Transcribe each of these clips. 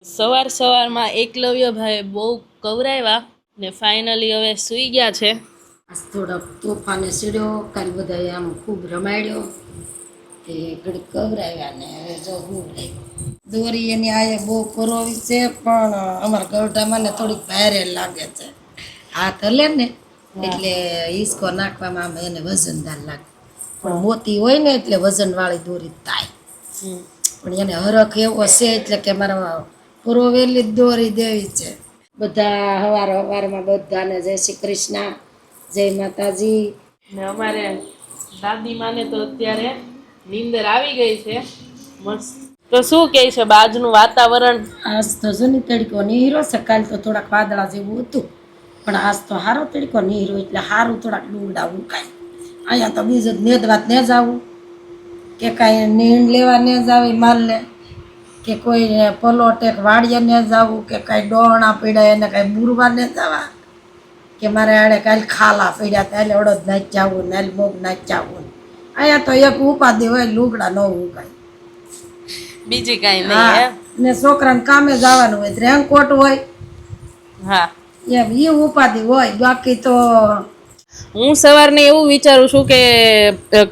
સવારમાં એકલવ્યભાઈ બહુ કવરાવ્યા ને ફાઇનલી હવે સૂઈ ગયા છે. આજ થોડોક તોફાને સીડ્યો, કાલ બધા આમ ખૂબ રમાડ્યો તે ઘડીક કવરાવ્યા ને હવે જો હું દોરી એની આયે બહુ પરોવી છે, પણ અમારા ગૌઢામાં ને થોડીક ભારે લાગે છે. હાથ હલે ને એટલે હિસકો નાખવામાં આમ એને વજનદાર લાગે, પણ મોતી હોય ને એટલે વજન વાળી દોરી થાય. પણ એને હરખ એવો છે એટલે કે મારા પુરોવેલી જ દોરી દેવી છે. બધા હવારમાં બધાને જય શ્રી કૃષ્ણ, જય માતાજી. ને અમારે દાદીમાને તો અત્યારે નીંદર આવી ગઈ છે મસ્ત. તો શું કહે છે બાજનું વાતાવરણ? આજ તો જૂની તડકો નીરો છે, કાલ તો થોડાક વાદળા જેવું હતું, પણ આજ તો સારો તડકો નીરો એટલે સારું થોડાક ડુંગળા ઉકાય. અહીંયા તો બીજું નેદવાત ને જવું કે કાંઈ નીણ લેવા ને જાવી માલને, કે કોઈ પલોટ એક વાડીએ ને જવું, કે કાંઈ ડોહણા પીડ્યા એને કાંઈ બુરવા ને જવા, કે મારે આડે કાલે ખાલા પીડ્યા ત્યારે અડદ નાખ જવું ને મોગ નાખ જવું. અહીંયા તો એક ઉપાધિ હોય, લુગડા ન ઉકાય, બીજી કાંઈ નહીં. ને છોકરાને કામે જવાનું હોય રેનકોટ હોય, હા એમ એ ઉપાધિ હોય. બાકી તો હું સવારને એવું વિચારું છું કે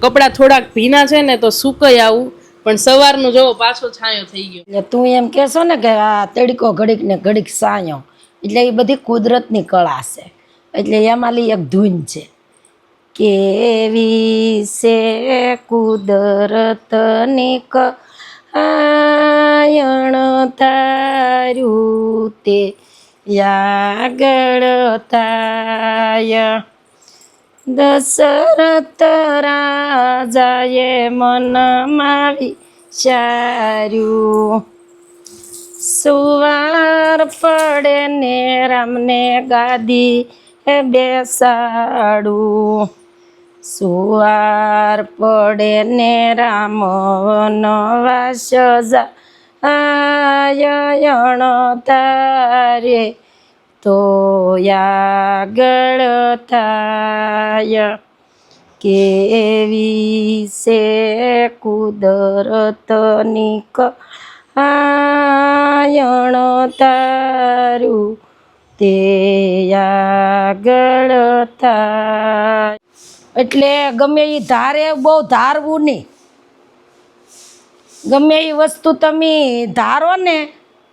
કપડાં થોડાક ભીના છે ને તો સુકાઈ આવું, પણ સવારનું જોવો પાછો છાંયો થઈ ગયો. એટલે તું એમ કહેશો ને કે આ તડકો ઘડીક ને ઘડીક સાયો, એટલે એ બધી કુદરતની કળા છે. એટલે એમાંની એક ધૂન છે, કેવી છે કુદરતની કળાયણ તાર્યું તે યાગળ થાય. દશરથ રાજાએ મનમાં વિચાર્યું, સુવાર પડે ને રામને ગાદી બેસાડું. સુવાર પડે ને રામ વનવાસ જાયણ તારે તો યાગળ થાય. કેવી છે કુદરતની કળાયણ તારું તે યાગળ થાય. એટલે ગમે એ ધારે બહુ ધારવું નહીં. ગમે એ વસ્તુ તમે ધારો ને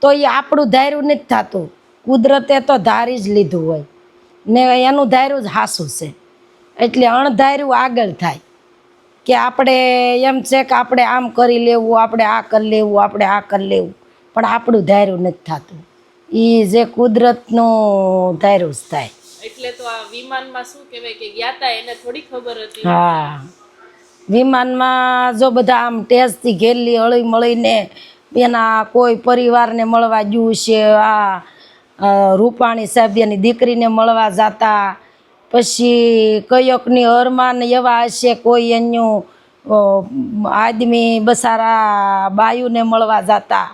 તો એ આપણું ધાર્યું નથી થતું. કુદરતે તો ધારી જ લીધું હોય ને એનું ધાર્યું જ હાસું છે. એટલે અણધાર્યું આગળ થાય કે આપણે એમ છે કે આપણે આમ કરી લેવું, આપણે આ કરી લેવું, આપણે આ કરી લેવું, પણ આપણું ધાર્યું નથી થતું. એ જે કુદરતનું ધાર્યું જ થાય. એટલે તો આ વિમાનમાં શું કહેવાય કે ગયા તા એને થોડી ખબર હતી. હા, વિમાનમાં જો બધા આમ ટેસ્ટથી ઘેરલી હળી મળીને એના કોઈ પરિવારને મળવા ગયું છે. આ રૂપાણી સાહેબની દીકરીને મળવા જતા, પછી કયોકની અરમાન એવા હશે, કોઈ એનું આદમી બસારા બાયુને મળવા જતા,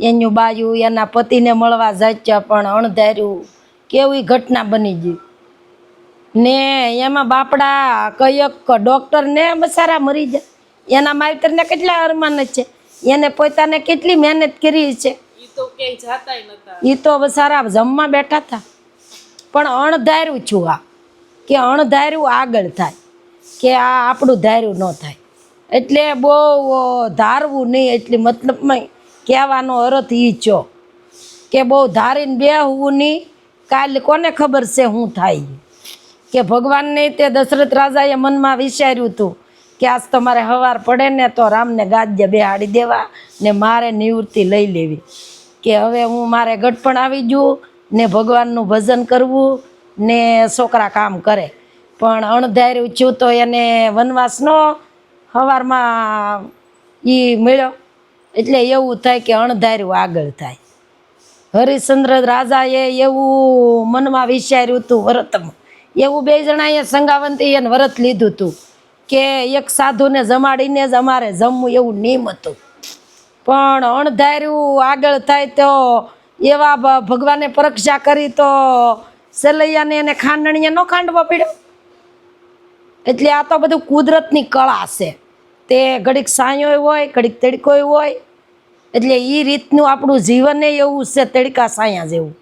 એનું બાયુ એના પતિને મળવા જાય, પણ અણધાર્યું કેવી ઘટના બની ગઈ ને એમાં બાપડા કયોક ડૉક્ટરને બસારા મરી જાય. એના માવતરને કેટલા અરમાન છે, એને પોતાને કેટલી મહેનત કરી છે. એ તો બસારા જમવા બેઠા હતા, પણ અણધાર્યું છું આ કે અણધાર્યું આગળ થાય, કે આ આપણું ધાર્યું ન થાય. એટલે બહુ ધારવું નહીં. એટલે મતલબમાં કહેવાનો અર્થ એ છો કે બહુ ધારીને બેહવું નહીં. કાલે કોને ખબર છે શું થાય. કે ભગવાનને તે દશરથ રાજાએ મનમાં વિચાર્યું હતું કે આજ તો મારે સવાર પડે ને તો રામને ગાદ્ય બેહાડી દેવા ને મારે નિવૃત્તિ લઈ લેવી, કે હવે હું મારે ગઢપણ આવી ગયું ને ભગવાનનું ભજન કરવું ને છોકરા કામ કરે. પણ અણધાર્યું છું તો એને વનવાસનો સવારમાં એ મળ્યો. એટલે એવું થાય કે અણધાર્યું આગળ થાય. હરિશ્ચંદ્ર રાજાએ એવું મનમાં વિચાર્યું હતું વ્રતમાં, એવું બે જણાએ સંગાવંતી એને વ્રત લીધું હતું કે એક સાધુને જમાડીને જ અમારે જમવું, એવું નિયમ હતું. પણ અણધાર્યું આગળ થાય તો એવા ભગવાને પરીક્ષા કરી તો સલૈયાને એને ખાંડણીએ ન ખાંડવો પડ્યો. એટલે આ તો બધું કુદરતની કળા છે. તે ઘડીક સાયો હોય, ઘડીક તડકો હોય, એટલે એ રીતનું આપણું જીવન એવું છે તડકા સાયા જેવું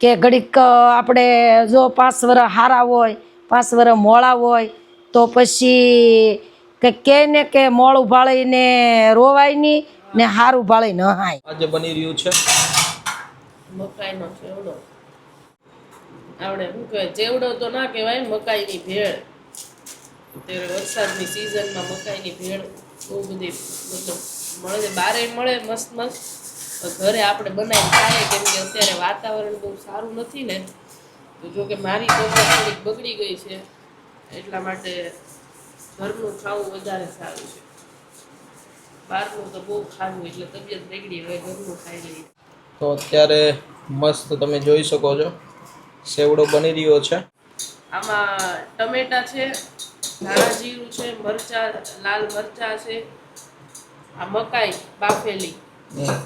કે ઘડીક આપણે જો 5 વર્ષ હારા હોય 5 વર્ષ મોળા હોય તો પછી કે ને કે મોળું ભાળીને રોવાય નહીં ને હારું ભાળી નહાય. આજે બની રહ્યું છે મકાઈનો ચેવડો. આપણે શું કહેવાય, ચેવડો તો ના કહેવાય, મકાઈની ભેળ. અત્યારે વરસાદની સિઝનમાં મકાઈની ભેળ બહુ બધી મતલબ મળે છે, બારે મળે મસ્ત મસ્ત. ઘરે આપણે બનાવીને ખાઈએ, કેમ કે અત્યારે વાતાવરણ બહુ સારું નથી ને, તો જો કે મારી તબિયત થોડીક બગડી ગઈ છે એટલા માટે ઘરનું ખાવું વધારે સારું છે. બહારનું તો બહુ ખાવું એટલે તબિયત બગડી, હવે ઘરનું ખાઈ લઈએ. તો અત્યારે મસ્ત તમે જોઈ શકો છો સેવડો બની રહ્યો છે. આમાં ટમેટા છે, ધાણા જીરું છે, મરચા, લાલ મરચા છે, આ મકાઈ બાફેલી,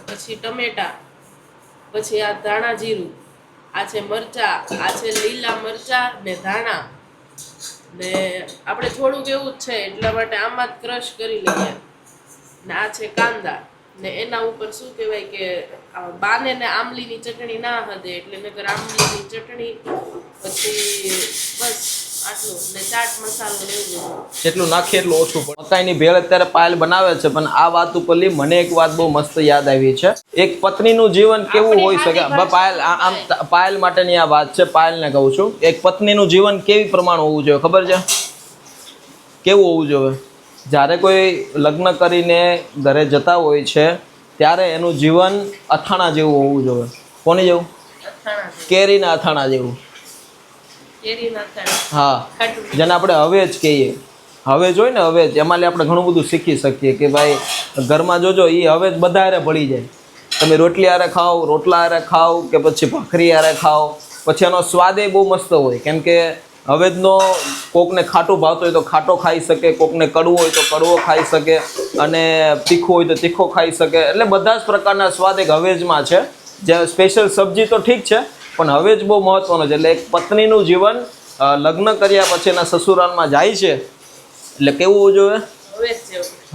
પછી ટમેટા, પછી આ ધાણા જીરું, આ છે મરચા, આ છે લીલા મરચા ને ધાણા, ને આપણે થોડુંક એવું જ છે એટલા માટે આમાં જ ક્રશ કરી લઈએ. ને આ છે કાંદા, ને એના ઉપર શું કહેવાય કે બાને ને આમલીની ચટણી ના હદે એટલે નકર આમલીની ચટણી, પછી બસ આટલું, ને ચાટ મસાલો ને એવું બધું. જેટલું નાખીએ એટલું ઓછું પડે. મકાઈની ભેળ અત્યારે પાયલ બનાવે છે, પણ આ વાત ઉપરથી મને એક વાત બહુ મસ્ત યાદ આવી છે. એક પત્નીનું જીવન કેવું હોઈ શકે. પાયલ આમ પાયલ માટેની આ વાત છે, પાયલને કહું છું. એક પત્નીનું જીવન કેવી પ્રમાણ હોવું જોઈએ ખબર છે? કેવું હોવું જોઈએ? જ્યારે કોઈ લગ્ન કરીને ઘરે જતા હોય છે ત્યારે એનું જીવન અથાણા જેવું હોવું જોઈએ. કોની જેવું? કેરીના અથાણા જેવું. હા, જેને આપણે હવેજ કહીએ. હવેજ હોય ને, હવેજ એમાંથી આપણે ઘણું બધું શીખી શકીએ કે ભાઈ ઘરમાં જોજો એ હવેજ બધા હારે ભળી જાય. તમે રોટલી હારે ખાઓ, રોટલા હારે ખાઓ કે પછી ભાખરી હારે ખાઓ, પછી એનો સ્વાદ એ બહુ મસ્ત હોય. કેમ કે હવેજનો કોકને ખાટું ભાવતું હોય તો ખાટો ખાઈ શકે, કોકને કડવું હોય તો કડવો ખાઈ શકે, અને તીખું હોય તો તીખો ખાઈ શકે. એટલે બધા જ પ્રકારના સ્વાદ એક હવેજમાં છે. જે સ્પેશિયલ સબ્જી તો ઠીક છે, પણ હવેજ બહુ મહત્વનો છે. એટલે એક પત્નીનું જીવન લગ્ન કર્યા પછી એના સસુરાલમાં જાય છે એટલે કેવું હોવું જોઈએ?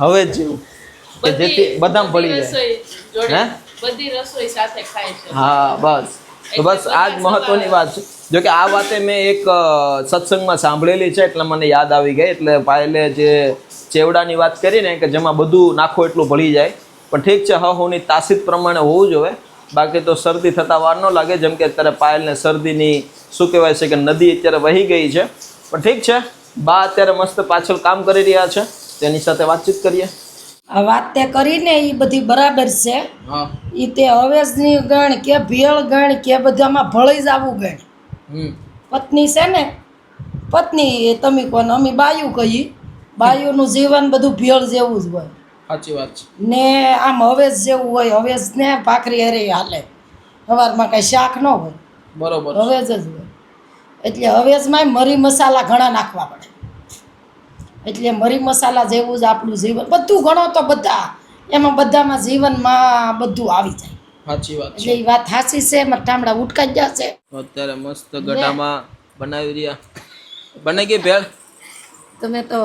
હવેજ જેવું, કે જેથી બધામાં ભળી જાય. બધી રસોઈ સાથે ખાય છે. હા, બસ. તો બસ આ જ મહત્વની વાત છે. જો કે આ વાતે મેં એક સત્સંગમાં સાંભળેલી છે એટલે મને યાદ આવી ગઈ. એટલે પાયલે જે ચેવડાની વાત કરી ને કે જેમાં બધું નાખો એટલું ભળી જાય, પણ ઠીક છે, હોની તાસીદ પ્રમાણે હોવું જોઈએ. બાકી તો શરદી થતાં વાર ન લાગે. જેમ કે અત્યારે પાયલને શરદીની શું કહેવાય છે કે નદી અત્યારે વહી ગઈ છે, પણ ઠીક છે. બા અત્યારે મસ્ત પાછળ કામ કરી રહ્યા છે, તેની સાથે વાતચીત કરીએ. આ વાત તે કરીને એ બધી બરાબર છે. હા, એ તે હવેજની ગણ કે ભેળ ગણ કે બધામાં ભળી જ આવું ગણ. પત્ની છે ને, પત્ની તમે કોને, અમે બાયું કહીએ. બાયુનું જીવન બધું ભેળ જેવું જ હોય. સાચી વાત છે. ને આમ હવેજ જેવું હોય. હવેજ ને ભાખરી હરે હાલે, સવારમાં કાંઈ શાક ન હોય, બરોબર. હવેજ જ હોય. એટલે હવેજમાં મરી મસાલા ઘણા નાખવા પડે. એટલે મરી મસાલા જેવું જ આપણું જીવન. બધું ગણો તો બધા એમાં બધામાં જીવનમાં બધું આવી જાય. સાચી વાત છે. એટલે એ વાત સાચી છે. મારા ઠામડા ઉટકાઈ ગયા છે. અત્યારે મસ્ત ગઢામાં બનાવી રહ્યા. બને ગઈ ભેળ? તમે તો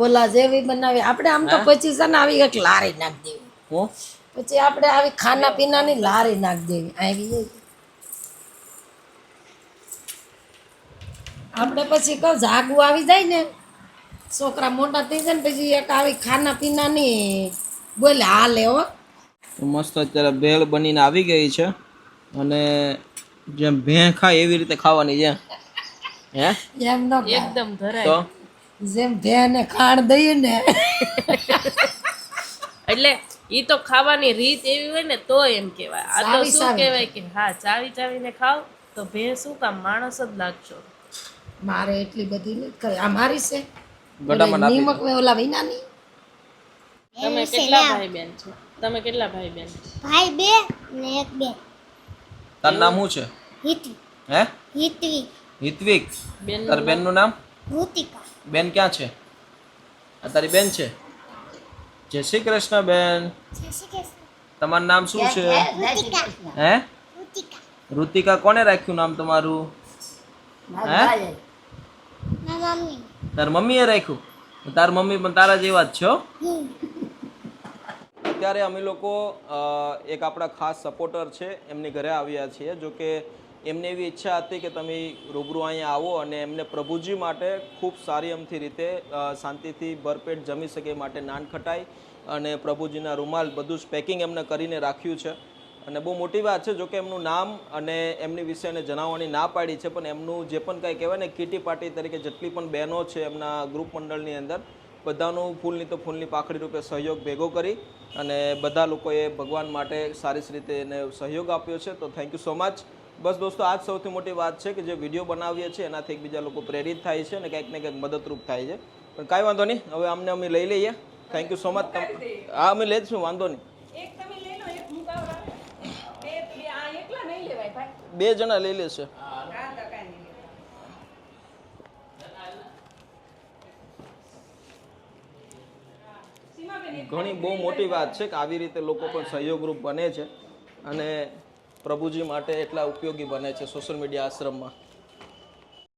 ઓલા જેવી બનાવી. આપણે આમ તો પછી છે ને આવી એક લારી નાખી દેવી. હું પછી આપણે આવી ખાના પીનાની લારી નાખી દેવી. આવી આપણે પછી કહું જાગવું આવી જાય ને, છોકરા મોટા થઈ જાય ને પછી એક આવી ખાના પીનાની બોલે હાલે હો. તો મસ્ત અત્યારે ભેળ બનીને આવી ગઈ છે, અને જેમ ભેં ખાય એવી રીતે ખાવાની છે. હે એમ ન એકદમ ધરાય. તો જેમ ભેને ખાણ દઈએ ને એટલે ઈ તો ખાવાની રીત એવી હોય ને તો એમ કહેવાય. આ તો શું કહેવાય કે હા ચાવી ચાવીને ખાવ તો ભે શું કામ માણસ જ લાગશો. મારે એટલી બધી નથી કરે. આ મારી છે ગઢામાં નિમક મે ઓલા વિનાની. તમે કેટલા ભાઈ બેન છો? તમે કેટલા ભાઈ બેન? ભાઈ બે ને એક બેન. તાર નામ શું છે? હિતવી. હે? હિતવી. હિતવિક. બેન તાર બેનનું નામ? ઋતિકા. બેન ક્યાં છે? આ તારી બેન છે? જય શ્રી કૃષ્ણ બેન. જય શ્રી કૃષ્ણ. તમારું નામ શું છે? ઋતિકા. હે? ऋतिका. ઋતિકા. કોને રાખ્યું નામ તમારું? હે? મારા મમ્મી. તાર મમ્મીએ રાખ્યું? તાર મમ્મી પણ તારા જેવા જ છો. અત્યારે અમે લોકો એક આપણા ખાસ સપોર્ટર છે એમની ઘરે આવ્યા છીએ. જો કે એમને એવી ઈચ્છા હતી કે તમે રૂબરૂ અહીંયા આવો અને એમને પ્રભુજી માટે ખૂબ સારી અમથી રીતે શાંતિથી ભરપેટ જમી શકે એ માટે નાન ખટાઈ અને પ્રભુજીના રૂમાલ બધું જ પેકિંગ એમને કરીને રાખ્યું છે. અને બહુ મોટી વાત છે. જો કે એમનું નામ અને એમની વિશે એને જણાવવાની ના પાડી છે, પણ એમનું જે પણ કાંઈ કહેવાય ને કીટી પાર્ટી તરીકે જેટલી પણ બહેનો છે એમના ગ્રુપ મંડળની અંદર બધાનું ફૂલની તો ફૂલની પાખડી રૂપે સહયોગ ભેગો કરી અને બધા લોકોએ ભગવાન માટે સારી રીતે એને સહયોગ આપ્યો છે. તો થેન્ક યુ સો મચ. બસ દોસ્તો, આ જ સૌથી મોટી વાત છે કે જે વિડીયો બનાવીએ છીએ એનાથી એકબીજા લોકો પ્રેરિત થાય છે અને કંઈક ને કંઈક મદદરૂપ થાય છે. પણ કાંઈ વાંધો નહીં, હવે અમને અમે લઈ લઈએ. Thank you so much. હા, અમે લઈ જશું, વાંધો નહીં. બે જણા લઈ લેશે. ઘણી બહુ મોટી વાત છે કે આવી રીતે લોકો પણ સહયોગરૂપ બને છે અને પ્રભુજી માટે એટલા ઉપયોગી બને છે સોશિયલ મીડિયા આશ્રમમાં.